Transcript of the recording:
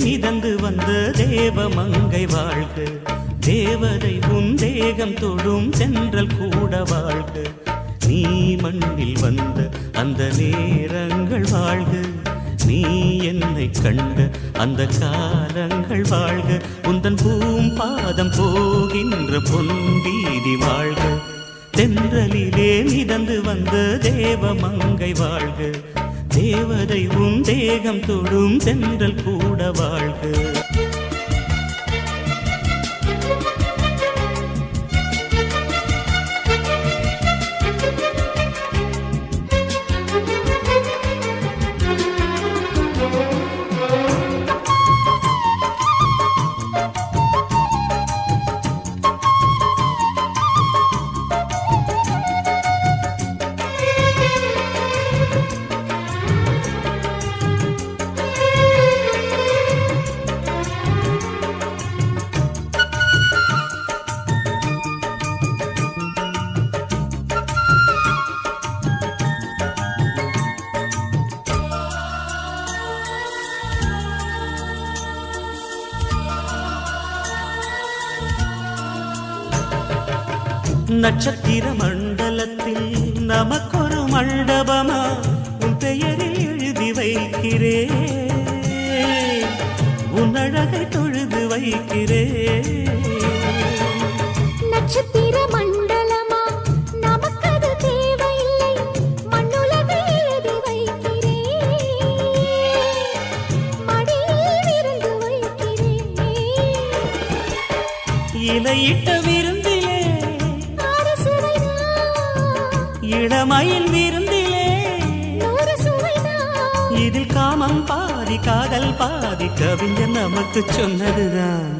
மிதந்து வந்த தேவமங்கை வாழ்க, தேவதை உன் தேகம் தொடும் சென்றல் கூட வாழ்க. நீ மண்ணில் வந்த அந்த நேரங்கள் வாழ்க, நீ என்னை கண்ட அந்த காலங்கள் வாழ்க. உந்தன் பூம்பாதம் போகின்ற பொன்வீதி வாழ்க, தென்றலிலே மிதந்து வந்த தேவமங்கை வாழ்க, தேவதை உன் தேகம் தொடும் சென்றல் கூட வாழ்க. நட்சத்திர மண்டலத்தில் நமக்கொரு மண்டபமா உன் பெயரில் எழுதி வைக்கிறேன், உன் அழகை தொழுது வைக்கிறேன். நட்சத்திர மண்டலமா நமக்கது தேவையில்லை, மண்ணுலகை எழுதி வைக்கிறேன், மடியில் விருந்து வைக்கிறேன். இலையிட்ட விருந்திலே இளமயில் விருந்திலே இதில் காமம் பாதி காதல் பாதி கவிஞர் நமக்கு சொன்னதுதான்.